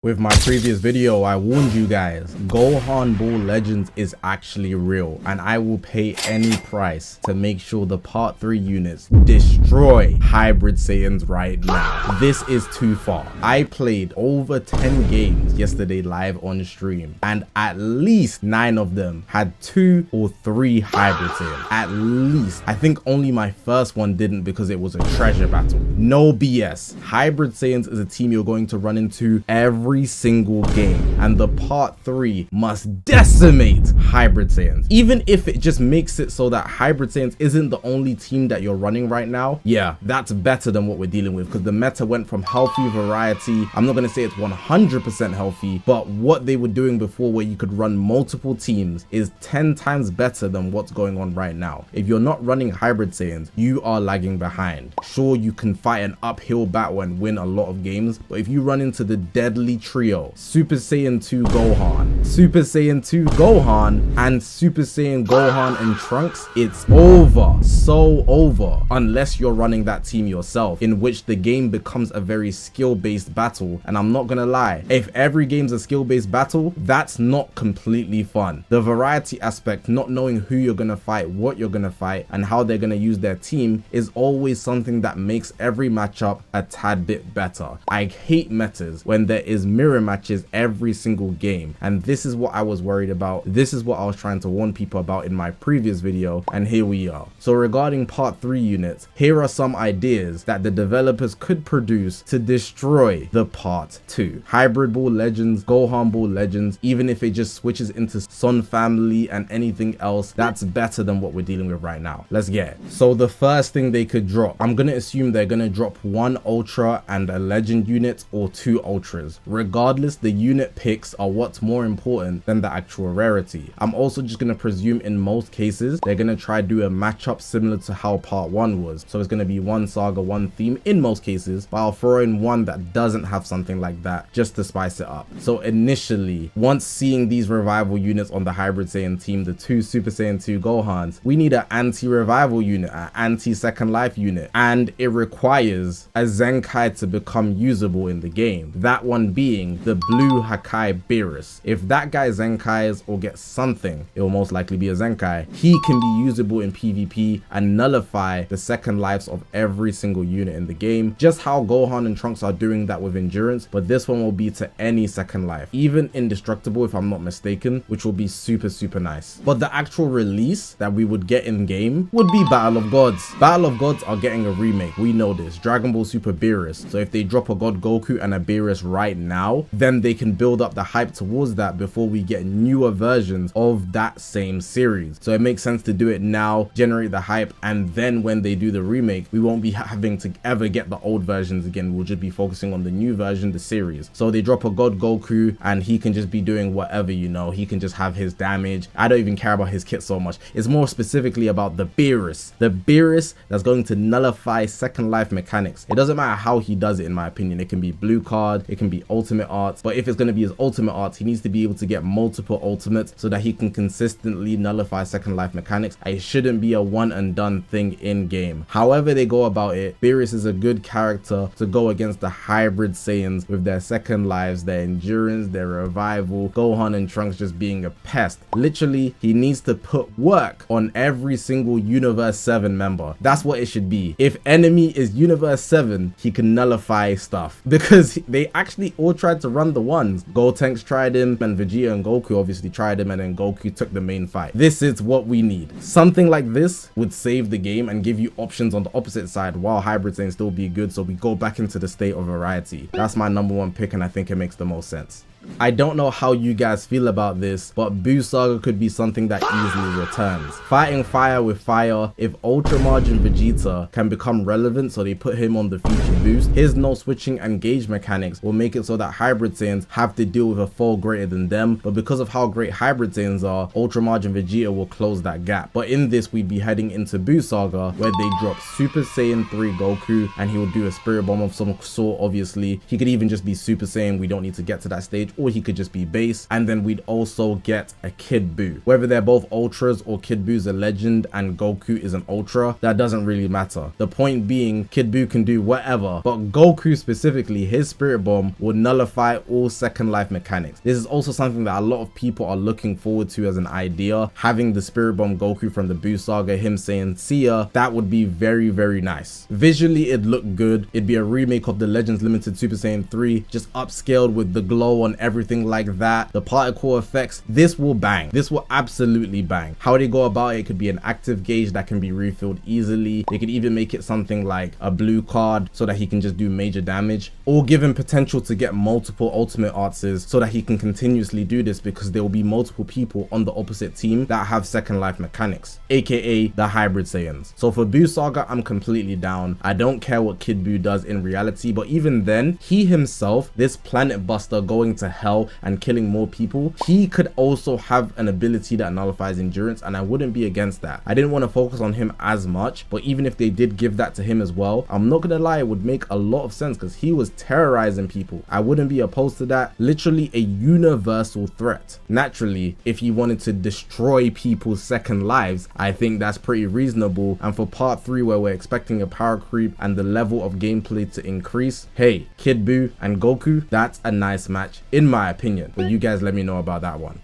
With my previous video, I warned you guys, Gohan Ball Legends is actually real, and I will pay any price to make sure the Part 3 units destroy Hybrid Saiyans right now. This is too far. I played over 10 games yesterday live on stream, and at least 9 of them had 2 or 3 Hybrid Saiyans. At least. I think only my first one didn't because it was a treasure battle. No BS. Hybrid Saiyans is a team you're going to run into every single game, and the Part 3 must decimate Hybrid Saiyans. Even if it just makes it so that Hybrid Saiyans isn't the only team that you're running right now, yeah, that's better than what we're dealing with, because the meta went from healthy variety. I'm not going to say it's 100% healthy, but what they were doing before, where you could run multiple teams, is 10 times better than what's going on right now. If you're not running Hybrid Saiyans, you are lagging behind. Sure, you can fight an uphill battle and win a lot of games, but if you run into the deadly trio, Super Saiyan 2 Gohan, Super Saiyan 2 Gohan, and Super Saiyan Gohan and Trunks, it's over. So over. Unless you're running that team yourself, in which the game becomes a very skill-based battle. And I'm not gonna lie, if every game's a skill-based battle, that's not completely fun. The variety aspect, not knowing who you're gonna fight, what you're gonna fight, and how they're gonna use their team, is always something that makes every matchup a tad bit better. I hate metas when there is mirror matches every single game, and this is what I was worried about. This is what I was trying to warn people about in my previous video, and here we are. So regarding Part 3 units, here are some ideas that the developers could produce to destroy the Part 2. Hybrid Ball Legends, Gohan Ball Legends, even if it just switches into Son Family and anything else, that's better than what we're dealing with right now. Let's get it. So the first thing they could drop, I'm gonna assume they're gonna drop 1 Ultra and a Legend unit, or 2 Ultras. Regardless, the unit picks are what's more important than the actual rarity. I'm also just gonna presume in most cases they're gonna try to do a matchup similar to how Part 1 was. So it's gonna be 1 saga, 1 theme in most cases, but I'll throw in one that doesn't have something like that just to spice it up. So initially, once seeing these revival units on the Hybrid Saiyan team, the 2 Super Saiyan 2 Gohans, we need an anti-revival unit, an anti-second life unit, and it requires a Zenkai to become usable in the game. That one being the Blue Hakai Beerus. If that guy Zenkais or gets something, it will most likely be a Zenkai. He can be usable in PvP and nullify the second lives of every single unit in the game, just how Gohan and Trunks are doing that with Endurance, but this one will be to any second life, even indestructible if I'm not mistaken, which will be super nice. But the actual release that we would get in game would be Battle of Gods. Battle of Gods are getting a remake, we know this, Dragon Ball Super Beerus. So if they drop a God Goku and a Beerus right now, then they can build up the hype towards that before we get newer versions of that same series. So it makes sense to do it now, generate the hype, and then when they do the remake, we won't be having to ever get the old versions again. We'll just be focusing on the new version, the series. So they drop a God Goku and he can just be doing whatever, you know, he can just have his damage. I don't even care about his kit so much. It's more specifically about the Beerus. The Beerus that's going to nullify second life mechanics. It doesn't matter how he does it, in my opinion. It can be blue card, it can be ultimate arts, but if it's going to be his ultimate arts, he needs to be able to get multiple ultimates so that he can consistently nullify second life mechanics. It shouldn't be a one and done thing in game. However they go about it, Beerus is a good character to go against the Hybrid Saiyans with their second lives, their endurance, their revival, Gohan and Trunks just being a pest. Literally, he needs to put work on every single Universe 7 member. That's what it should be. If enemy is Universe 7, he can nullify stuff, because they actually all tried to run the ones. Gotenks tried him, and Vegeta and Goku obviously tried him, and then Goku took the main fight. This is what we need. Something like this would save the game and give you options on the opposite side while Hybrid Saiyans still be good, so we go back into the state of variety. That's my #1 pick, and I think it makes the most sense. I don't know how you guys feel about this, but Buu Saga could be something that easily returns. Fighting fire with fire, if Ultra Margin Vegeta can become relevant, so they put him on the future boost, his no switching and gauge mechanics will make it so that Hybrid Saiyans have to deal with a foe greater than them, but because of how great Hybrid Saiyans are, Ultra Margin Vegeta will close that gap. But in this, we'd be heading into Buu Saga, where they drop Super Saiyan 3 Goku, and he will do a Spirit Bomb of some sort. Obviously, he could even just be Super Saiyan, we don't need to get to that stage, stage, or he could just be base. And then we'd also get a Kid Buu. Whether they're both ultras or Kid Buu's a legend and Goku is an ultra, that doesn't really matter. The point being, Kid Buu can do whatever, but Goku specifically, his Spirit Bomb will nullify all second life mechanics. This is also something that a lot of people are looking forward to as an idea. Having the Spirit Bomb Goku from the Buu saga, him saying see ya, that would be very nice. Visually it'd look good. It'd be a remake of the Legends Limited Super Saiyan 3, just upscaled with the glow on everything like that, the particle effects. This will bang. This will absolutely bang. How they go about it could be an active gauge that can be refilled easily. They could even make it something like a blue card so that he can just do major damage, or give him potential to get multiple ultimate arts so that he can continuously do this, because there will be multiple people on the opposite team that have second life mechanics, aka the hybrid Saiyans. So for Buu saga, I'm completely down. I don't care what Kid Buu does in reality, but even then, he himself, this planet buster going to hell and killing more people, he could also have an ability that nullifies endurance, and I wouldn't be against that. I didn't want to focus on him as much, but even if they did give that to him as well, I'm not gonna lie, it would make a lot of sense because he was terrorizing people. I wouldn't be opposed to that. Literally a universal threat. Naturally, if he wanted to destroy people's second lives, I think that's pretty reasonable. And for part 3, where we're expecting a power creep and the level of gameplay to increase, hey, Kid Buu and Goku, that's a nice match in my opinion. But you guys let me know about that one.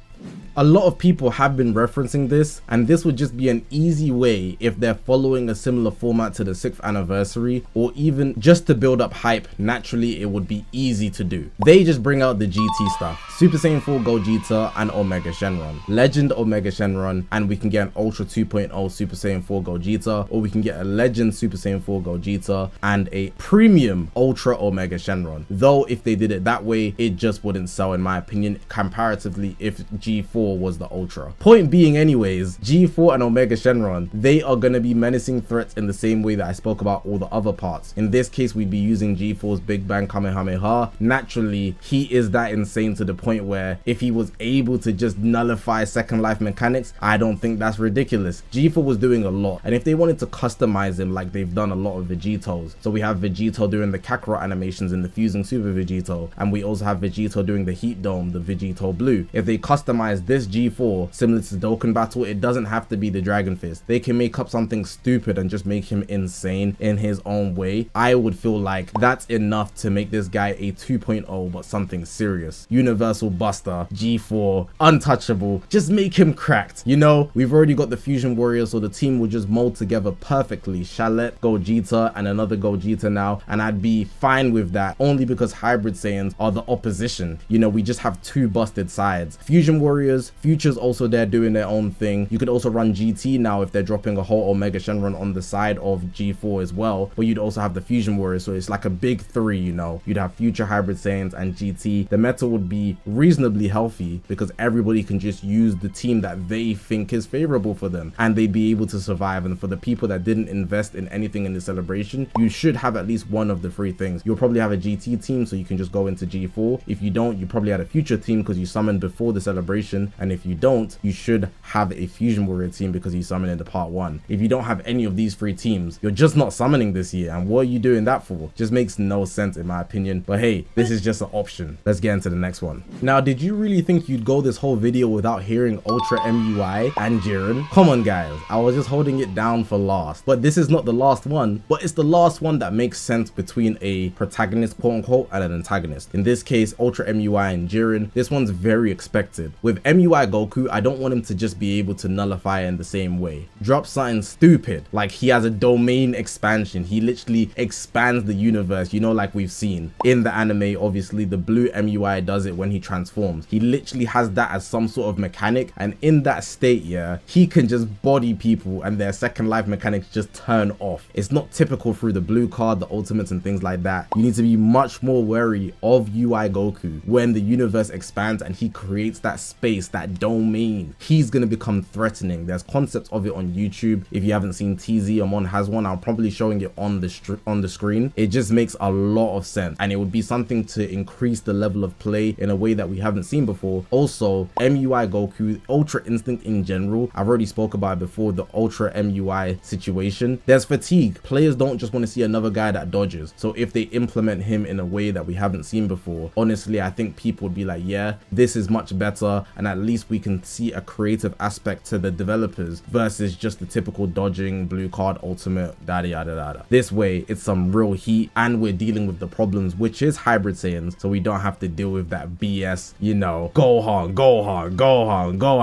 A lot of people have been referencing this, and this would just be an easy way if they're following a similar format to the 6th anniversary, or even just to build up hype. Naturally, it would be easy to do. They just bring out the GT stuff, Super Saiyan 4 Gogeta and Omega Shenron, Legend Omega Shenron, and we can get an Ultra 2.0 Super Saiyan 4 Gogeta, or we can get a Legend Super Saiyan 4 Gogeta and a Premium Ultra Omega Shenron. Though if they did it that way, it just wouldn't sell in my opinion, comparatively if G4 was the ultra. Point being anyways, G4 and Omega Shenron, they are going to be menacing threats in the same way that I spoke about all the other parts. In this case, we'd be using G4's Big Bang Kamehameha. Naturally, he is that insane to the point where if he was able to just nullify second life mechanics, I don't think that's ridiculous. G4 was doing a lot, and if they wanted to customize him like they've done a lot of Vegetos, so we have Vegito doing the Kakarot animations in the Fusing Super Vegito, and we also have Vegito doing the Heat Dome, the Vegito Blue. If they customize this G4 similar to Dokkan Battle, it doesn't have to be the Dragon Fist. They can make up something stupid and just make him insane in his own way. I would feel like that's enough to make this guy a 2.0, but something serious. Universal Buster, G4, untouchable. Just make him cracked. You know, we've already got the Fusion Warriors, so the team will just mold together perfectly. Chalet, Gogeta, and another Gogeta now, and I'd be fine with that, only because Hybrid Saiyans are the opposition. You know, we just have two busted sides. Fusion Warriors, Future's also there doing their own thing. You could also run GT now if they're dropping a whole Omega Shenron on the side of G4 as well, but you'd also have the Fusion Warriors, so it's like a big three, you know. You'd have Future, Hybrid Saiyans, and GT. The meta would be reasonably healthy because everybody can just use the team that they think is favorable for them, and they'd be able to survive. And for the people that didn't invest in anything in the celebration, you should have at least one of the three things. You'll probably have a GT team, so you can just go into G4. If you don't, you probably had a Future team because you summoned before the celebration, and if you don't, you should have a Fusion Warrior team because you summoned into part 1. If you don't have any of these three teams, you're just not summoning this year, and what are you doing that for? Just makes no sense in my opinion. But hey, this is just an option. Let's get into the next one. Now, did you really think you'd go this whole video without hearing Ultra MUI and Jiren? Come on guys, I was just holding it down for last, but this is not the last one, but it's the last one that makes sense between a protagonist quote unquote and an antagonist. In this case, Ultra MUI and Jiren, this one's very expected. With MUI Goku, I don't want him to just be able to nullify in the same way. Drop something stupid, like he has a domain expansion. He literally expands the universe, you know, like we've seen in the anime. Obviously the blue MUI does it when he transforms. He literally has that as some sort of mechanic, and in that state, yeah, he can just body people and their second life mechanics just turn off. It's not typical through the blue card, the ultimates and things like that. You need to be much more wary of UI Goku when the universe expands and he creates that space space, that domain, he's gonna become threatening. There's concepts of it on YouTube. If you haven't seen TZ, Amon has one. I'm probably showing it on the screen. It just makes a lot of sense, and it would be something to increase the level of play in a way that we haven't seen before. Also, MUI Goku, Ultra Instinct in general, I've already spoke about it before, the Ultra MUI situation. There's fatigue. Players don't just want to see another guy that dodges. So if they implement him in a way that we haven't seen before, honestly, I think people would be like, yeah, this is much better, and at least we can see a creative aspect to the developers versus just the typical dodging, blue card, ultimate, yada yada yada. This way, it's some real heat, and we're dealing with the problems, which is hybrid Saiyans, so we don't have to deal with that BS, you know, Gohan.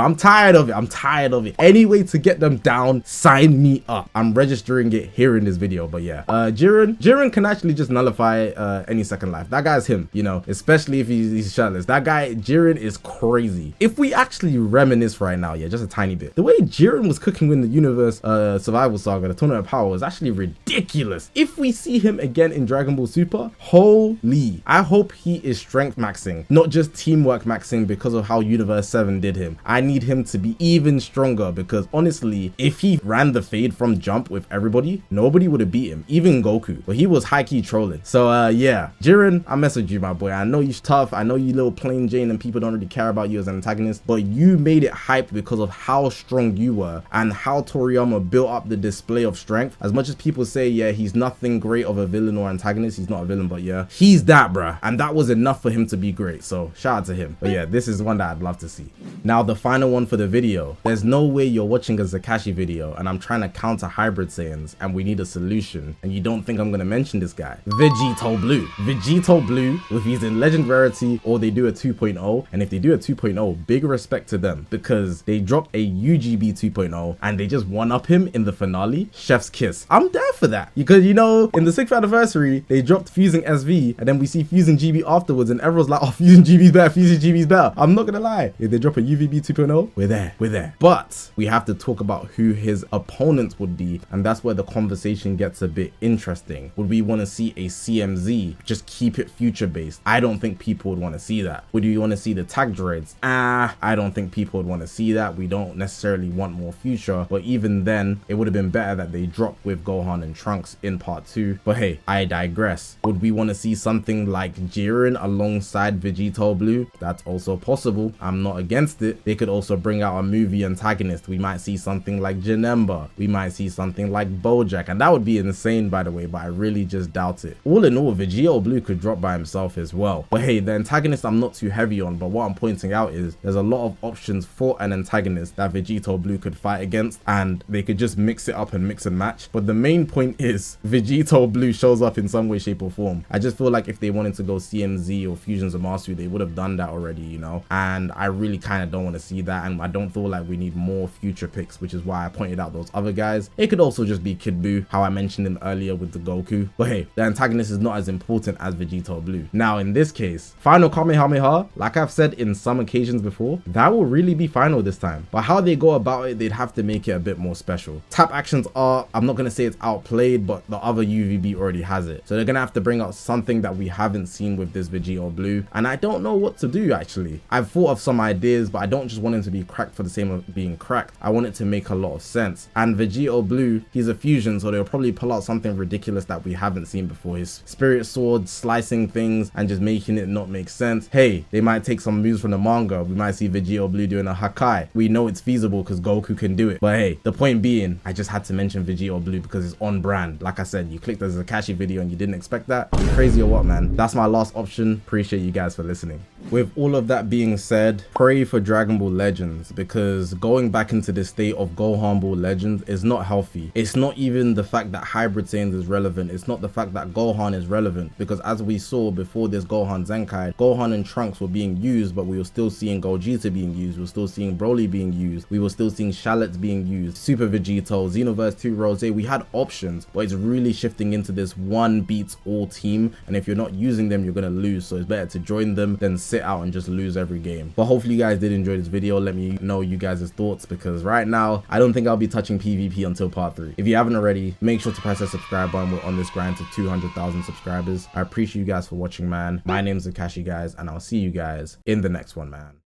I'm tired of it. I'm tired of it. Any way to get them down, sign me up. I'm registering it here in this video. But yeah, Jiren can actually just nullify any second life. That guy's him, you know, especially if he's shirtless. That guy, Jiren, is crazy. If we actually reminisce right now, yeah, just a tiny bit, the way Jiren was cooking in the universe survival saga, the Tournament of Power, was actually ridiculous. If we see him again in Dragon Ball Super, holy, I hope he is strength maxing, not just teamwork maxing because of how Universe 7 did him. I need him to be even stronger, because honestly, if he ran the fade from jump with everybody, nobody would have beat him, even Goku, but he was high-key trolling. So yeah, Jiren, I mess with you, my boy. I know you're tough, I know you little plain Jane and people don't really care about you as an antagonist, but you made it hype because of how strong you were and how Toriyama built up the display of strength. As much as people say, yeah, he's nothing great of a villain or antagonist, he's not a villain, but yeah, he's that, bruh, and that was enough for him to be great. So shout out to him. But yeah, this is one that I'd love to see. Now the final one for the video. There's no way you're watching a Zakashi video and I'm trying to counter hybrid Saiyans and we need a solution, and you don't think I'm gonna mention this guy, Vegito Blue. Vegito Blue, if he's in Legend Rarity or they do a 2.0, and if they do a 2.0, big respect to them, because they dropped a UGB 2.0 and they just one-up him in the finale. Chef's kiss. I'm there for that, because you know, in the 6th anniversary they dropped Fusing SV and then we see Fusing GB afterwards and everyone's like, oh, Fusing GB's better, Fusing GB's better. I'm not gonna lie, if they drop a UVB 2.0, we're there. But we have to talk about who his opponents would be, and that's where the conversation gets a bit interesting. Would we want to see a CMZ? Just keep it future based. I don't think people would want to see that. Would you want to see the tag droids? I don't think people would want to see that. We don't necessarily want more future, but even then it would have been better that they dropped with Gohan and Trunks in part 2. But hey, I digress. Would we want to see something like Jiren alongside Vegito Blue? That's also possible. I'm not against it. They could also bring out a movie antagonist. We might see something like Janemba. We might see something like Bojack, and that would be insane, by the way, but I really just doubt it. All in all, Vegito Blue could drop by himself as well. But hey, the antagonist I'm not too heavy on, but what I'm pointing out is there's a lot of options for an antagonist that Vegito Blue could fight against, and they could just mix it up and mix and match. But the main point is Vegito Blue shows up in some way, shape or form. I just feel like if they wanted to go CMZ or Fusions of Mastery, they would have done that already, you know, and I really kind of don't want to see that, and I don't feel like we need more future picks, which is why I pointed out those other guys. It could also just be Kid Buu, how I mentioned him earlier with the Goku. But hey, the antagonist is not as important as Vegito Blue. Now in this case, final Kamehameha, like I've said in some occasions before, that will really be final this time, but how they go about it, they'd have to make it a bit more special. Tap actions are, I'm not gonna say it's outplayed, but the other UVB already has it, so they're gonna have to bring out something that we haven't seen with this Vegito Blue, and I don't know what to do. Actually, I've thought of some ideas, but I don't just want him to be cracked for the sake of being cracked. I want it to make a lot of sense. And Vegito Blue, he's a fusion, so they'll probably pull out something ridiculous that we haven't seen before. His spirit sword slicing things and just making it not make sense. Hey, they might take some moves from the manga. We might see Vegito Blue doing a Hakai. We know it's feasible because Goku can do it. But hey, the point being, I just had to mention Vegito Blue because it's on brand. Like I said, you clicked the Zakashi video and you didn't expect that. You crazy or what, man? That's my last option. Appreciate you guys for listening. With all of that being said, pray for Dragon Ball Legends, because going back into the state of Gohan Ball Legends is not healthy. It's not even the fact that Hybrid Saiyans is relevant. It's not the fact that Gohan is relevant, because as we saw before this Gohan Zenkai, Gohan and Trunks were being used, but we were still seeing Gogeta being used. We were still seeing Broly being used. We were still seeing Shallots being used. Super Vegito, Xenoverse 2 Rose. We had options, but it's really shifting into this one beats all team, and if you're not using them, you're gonna lose. So it's better to join them than sit out and just lose every game. But hopefully you guys did enjoy this video. Let me know you guys' thoughts, because right now I don't think I'll be touching PvP until part 3. If you haven't already, make sure to press that subscribe button. We're on this grind to 200,000 subscribers. I appreciate you guys for watching, man. My name's Zakashi, guys, and I'll see you guys in the next one, man.